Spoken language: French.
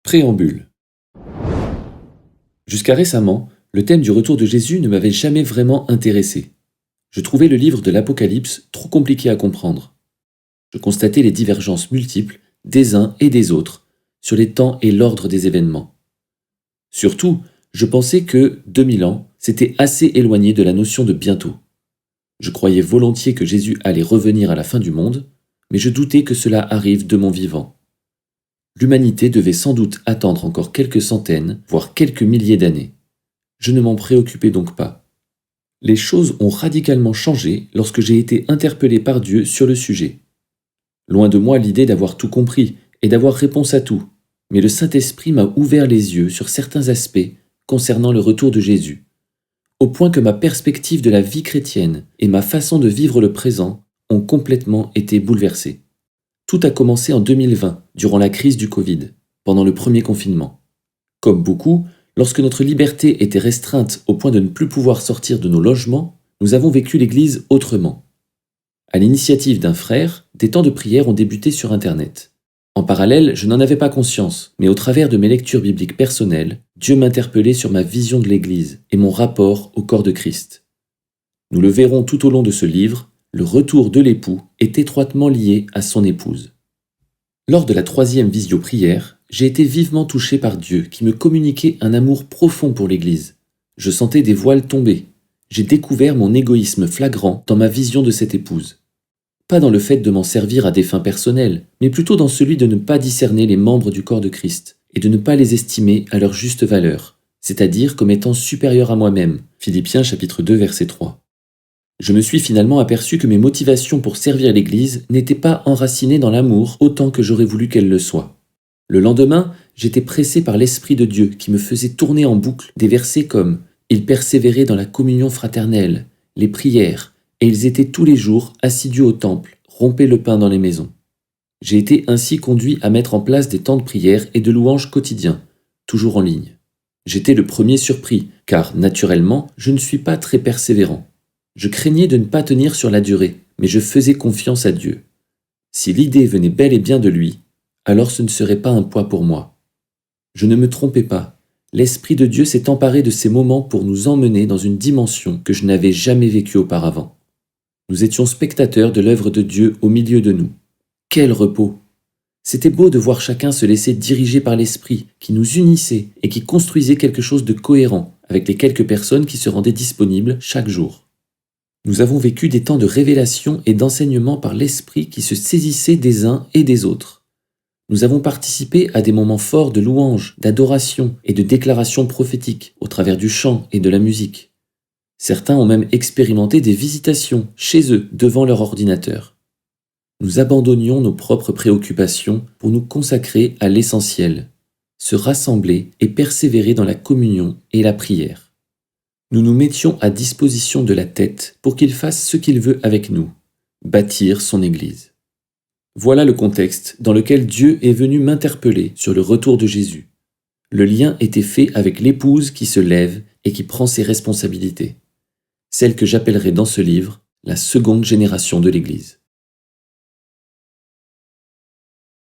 Préambule. Jusqu'à récemment, le thème du retour de Jésus ne m'avait jamais vraiment intéressé. Je trouvais le livre de l'Apocalypse trop compliqué à comprendre. Je constatais les divergences multiples des uns et des autres sur les temps et l'ordre des événements. Surtout, je pensais que 2000 ans, c'était assez éloigné de la notion de bientôt. Je croyais volontiers que Jésus allait revenir à la fin du monde, mais je doutais que cela arrive de mon vivant. L'humanité devait sans doute attendre encore quelques centaines, voire quelques milliers d'années. Je ne m'en préoccupais donc pas. Les choses ont radicalement changé lorsque j'ai été interpellé par Dieu sur le sujet. Loin de moi l'idée d'avoir tout compris et d'avoir réponse à tout, mais le Saint-Esprit m'a ouvert les yeux sur certains aspects concernant le retour de Jésus, au point que ma perspective de la vie chrétienne et ma façon de vivre le présent ont complètement été bouleversées. Tout a commencé en 2020, durant la crise du Covid, pendant le premier confinement. Comme beaucoup, lorsque notre liberté était restreinte au point de ne plus pouvoir sortir de nos logements, nous avons vécu l'Église autrement. À l'initiative d'un frère, des temps de prière ont débuté sur Internet. En parallèle, je n'en avais pas conscience, mais au travers de mes lectures bibliques personnelles, Dieu m'interpellait sur ma vision de l'Église et mon rapport au corps de Christ. Nous le verrons tout au long de ce livre, le retour de l'époux est étroitement lié à son épouse. Lors de la 3e visio-prière, j'ai été vivement touché par Dieu qui me communiquait un amour profond pour l'Église. Je sentais des voiles tomber. J'ai découvert mon égoïsme flagrant dans ma vision de cette épouse. Pas dans le fait de m'en servir à des fins personnelles, mais plutôt dans celui de ne pas discerner les membres du corps de Christ et de ne pas les estimer à leur juste valeur, c'est-à-dire comme étant supérieurs à moi-même. Philippiens chapitre 2 verset 3. Je me suis finalement aperçu que mes motivations pour servir l'Église n'étaient pas enracinées dans l'amour autant que j'aurais voulu qu'elles le soient. Le lendemain, j'étais pressé par l'Esprit de Dieu qui me faisait tourner en boucle des versets comme « Ils persévéraient dans la communion fraternelle, les prières, et ils étaient tous les jours assidus au temple, rompaient le pain dans les maisons. » J'ai été ainsi conduit à mettre en place des temps de prière et de louange quotidiens, toujours en ligne. J'étais le premier surpris, car naturellement, je ne suis pas très persévérant. Je craignais de ne pas tenir sur la durée, mais je faisais confiance à Dieu. Si l'idée venait bel et bien de lui, alors ce ne serait pas un poids pour moi. Je ne me trompais pas. L'Esprit de Dieu s'est emparé de ces moments pour nous emmener dans une dimension que je n'avais jamais vécue auparavant. Nous étions spectateurs de l'œuvre de Dieu au milieu de nous. Quel repos! C'était beau de voir chacun se laisser diriger par l'Esprit qui nous unissait et qui construisait quelque chose de cohérent avec les quelques personnes qui se rendaient disponibles chaque jour. Nous avons vécu des temps de révélation et d'enseignement par l'Esprit qui se saisissait des uns et des autres. Nous avons participé à des moments forts de louange, d'adoration et de déclaration prophétique au travers du chant et de la musique. Certains ont même expérimenté des visitations chez eux devant leur ordinateur. Nous abandonnions nos propres préoccupations pour nous consacrer à l'essentiel, se rassembler et persévérer dans la communion et la prière. Nous nous mettions à disposition de la tête pour qu'il fasse ce qu'il veut avec nous, bâtir son Église. Voilà le contexte dans lequel Dieu est venu m'interpeller sur le retour de Jésus. Le lien était fait avec l'épouse qui se lève et qui prend ses responsabilités, celle que j'appellerai dans ce livre la seconde génération de l'Église.